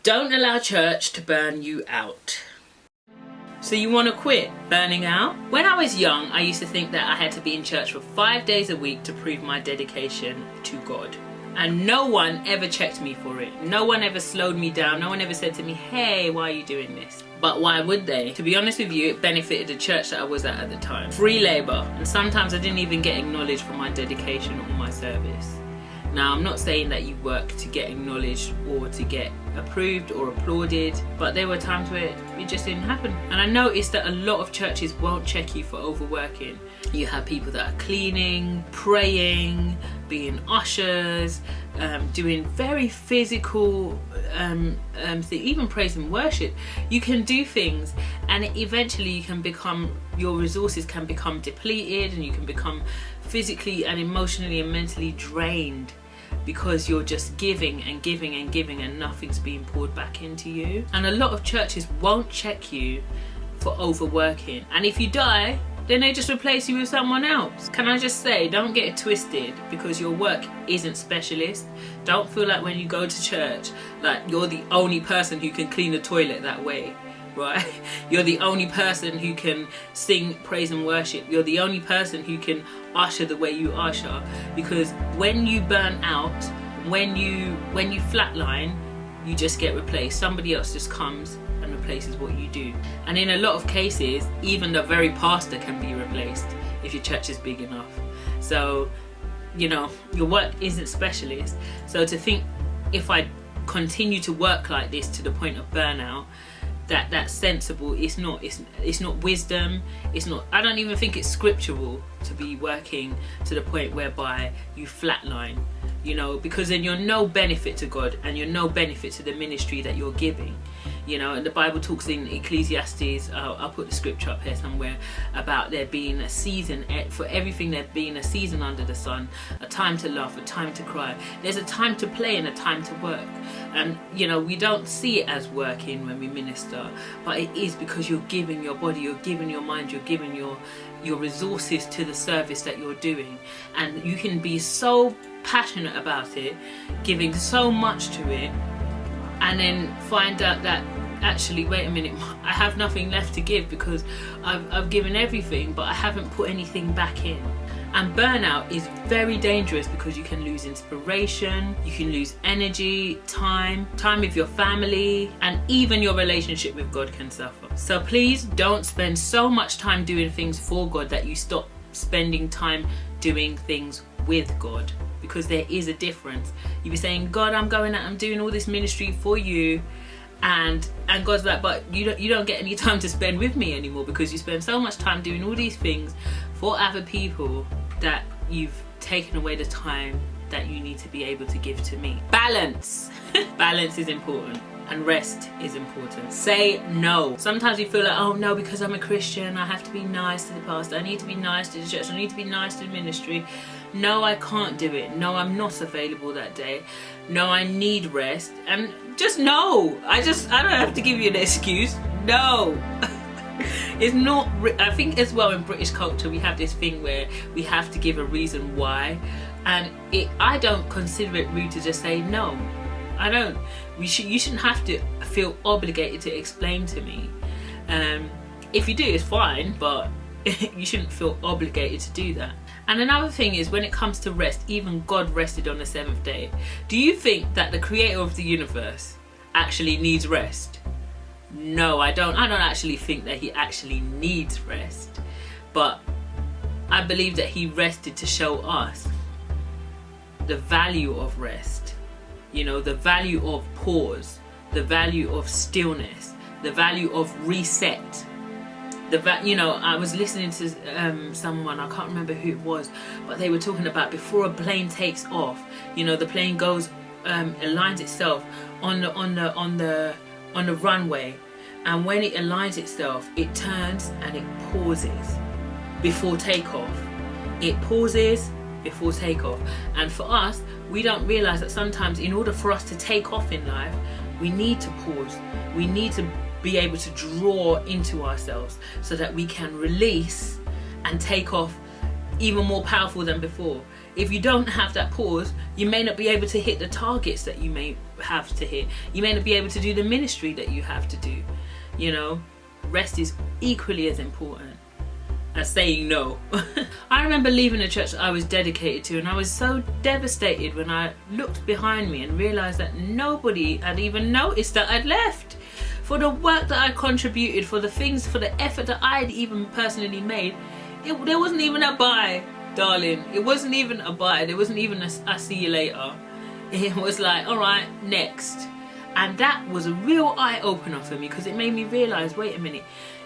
Don't allow church to burn you out. So you want to quit burning out? When I was young, I used to think that I had to be in church for 5 days a week to prove my dedication to God. And no one ever checked me for it. No one ever slowed me down. No one ever said to me, hey, why are you doing this? But why would they? To be honest with you, it benefited the church that I was at the time. Free labor. And sometimes I didn't even get acknowledged for my dedication or my service. Now, I'm not saying that you work to get acknowledged or to get approved or applauded, but there were times where it just didn't happen. And I noticed that a lot of churches won't check you for overworking. You have people that are cleaning, praying, being ushers, doing very physical things, even praise and worship. You can do things, and eventually you can become, your resources can become depleted, and you can become physically and emotionally and mentally drained, because you're just giving and giving and giving and nothing's being poured back into you. And a lot of churches won't check you for overworking, and if you die, then they just replace you with someone else. Can I just say, don't get it twisted because your work isn't specialist. Don't feel like when you go to church, like you're the only person who can clean the toilet that way, right? You're the only person who can sing praise and worship. You're the only person who can usher the way you usher, because when you burn out, when you flatline, you just get replaced. Somebody else just comes and replaces what you do. And in a lot of cases, even the very pastor can be replaced if your church is big enough. So, you know, your work isn't specialist. So to think, if I continue to work like this to the point of burnout, that's sensible. It's not wisdom. It's not, I don't even think it's scriptural to be working to the point whereby you flatline, you know, because then you're no benefit to God and you're no benefit to the ministry that you're giving. You know, and the Bible talks in Ecclesiastes, I'll put the scripture up here somewhere, about there being a season for everything. There being a season under the sun, a time to laugh, a time to cry. There's a time to play and a time to work. And you know, we don't see it as working when we minister, but it is, because you're giving your body, you're giving your mind, you're giving your resources to the service that you're doing. And you can be so passionate about it, giving so much to it, and then find out that actually, wait a minute, I have nothing left to give because I've given everything, but I haven't put anything back in. And burnout is very dangerous because you can lose inspiration, you can lose energy, time with your family, and even your relationship with God can suffer. So please don't spend so much time doing things for God that you stop spending time doing things with God, because there is a difference. You be saying, God, I'm doing all this ministry for you, and God's like, but you don't get any time to spend with me anymore, because you spend so much time doing all these things for other people that you've taken away the time that you need to be able to give to me. Balance. Balance is important, and rest is important. Say no. Sometimes you feel like, oh no, because I'm a Christian, I have to be nice to the pastor, I need to be nice to the church, I need to be nice to the ministry. No, I can't do it. No, I'm not available that day. No, I need rest. And just no. I don't have to give you an excuse. No. It's not. I think as well in British culture we have this thing where we have to give a reason why, and I don't consider it rude to just say no. I don't. You shouldn't have to feel obligated to explain to me. If you do, it's fine, but you shouldn't feel obligated to do that. And another thing is, when it comes to rest, even God rested on the 7th day. Do you think that the creator of the universe actually needs rest? No, I don't actually think that he actually needs rest. But I believe that he rested to show us the value of rest. You know, the value of pause, the value of stillness, the value of reset. You know, I was listening to someone, I can't remember who it was, but they were talking about before a plane takes off, you know, the plane goes, aligns itself on the runway, and when it aligns itself, it turns and it pauses before takeoff. It pauses before takeoff. And for us, we don't realize that sometimes in order for us to take off in life, we need to pause. We need to be able to draw into ourselves so that we can release and take off even more powerful than before. if you don't have that pause, you may not be able to hit the targets that you may have to hit. You may not be able to do the ministry that you have to do. You know, rest is equally as important as saying no. I remember leaving a church I was dedicated to, and I was so devastated when I looked behind me and realised that nobody had even noticed that I'd left. For the work that I contributed, for the things, for the effort that I'd even personally made, there wasn't even a bye. Darling, it wasn't even a bye. There wasn't even a I see you later. It was like, all right, next. And that was a real eye-opener for me, because it made me realise, wait a minute,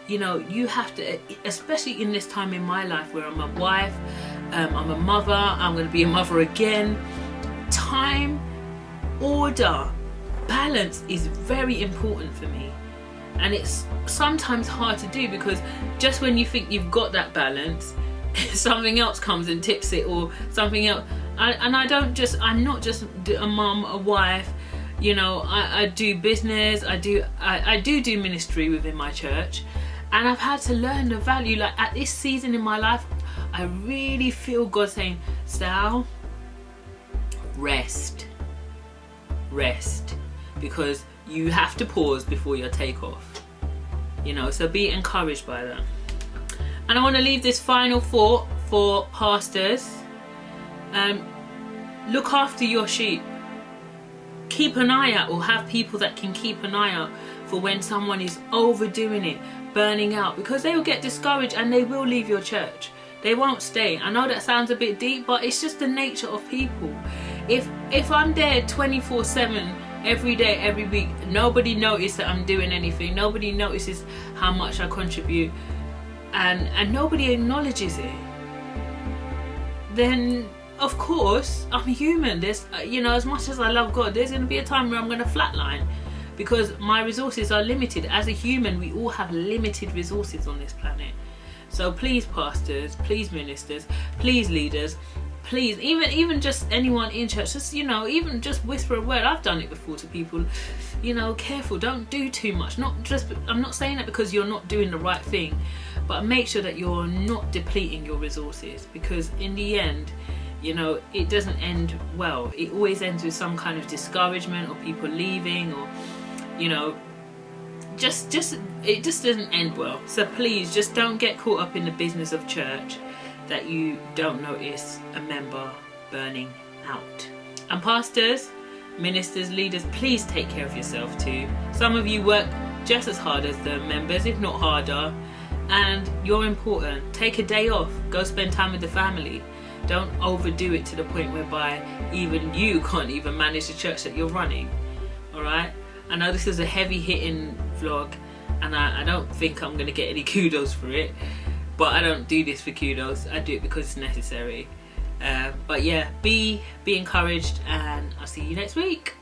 you know, you have to, especially in this time in my life where I'm a wife, I'm a mother, I'm going to be a mother again. Time, order, balance is very important for me. And it's sometimes hard to do, because just when you think you've got that balance, something else comes and tips it, or something else. I'm not just a mum, a wife, you know, I do business, I do ministry within my church, and I've had to learn the value. Like at this season in my life, I really feel God saying, Sal, rest, because you have to pause before your takeoff, you know, so be encouraged by that. And I want to leave this final thought for pastors. Look after your sheep. Keep an eye out, or have people that can keep an eye out for when someone is overdoing it, burning out, because they will get discouraged and they will leave your church. They won't stay. I know that sounds a bit deep, but it's just the nature of people. If I'm there 24/7, every day, every week, nobody notices that I'm doing anything, nobody notices how much I contribute, and nobody acknowledges it, then of course I'm human. There's, you know, as much as I love God, there's going to be a time where I'm going to flatline, because my resources are limited. As a human, we all have limited resources on this planet. So please pastors, please ministers, please leaders, please, even just anyone in church, just, you know, even just whisper a word. I've done it before to people, you know, careful, don't do too much. I'm not saying that because you're not doing the right thing, but make sure that you're not depleting your resources, because in the end, you know, it doesn't end well. It always ends with some kind of discouragement, or people leaving, or, you know, it just doesn't end well. So please, just don't get caught up in the business of church that you don't notice a member burning out. And pastors, ministers, leaders, please take care of yourself too. Some of you work just as hard as the members, if not harder, and you're important. Take a day off, go spend time with the family. Don't overdo it to the point whereby even you can't even manage the church that you're running. Alright? I know this is a heavy hitting vlog, and I don't think I'm going to get any kudos for it, but I don't do this for kudos. I do it because it's necessary. But yeah, be encouraged, and I'll see you next week.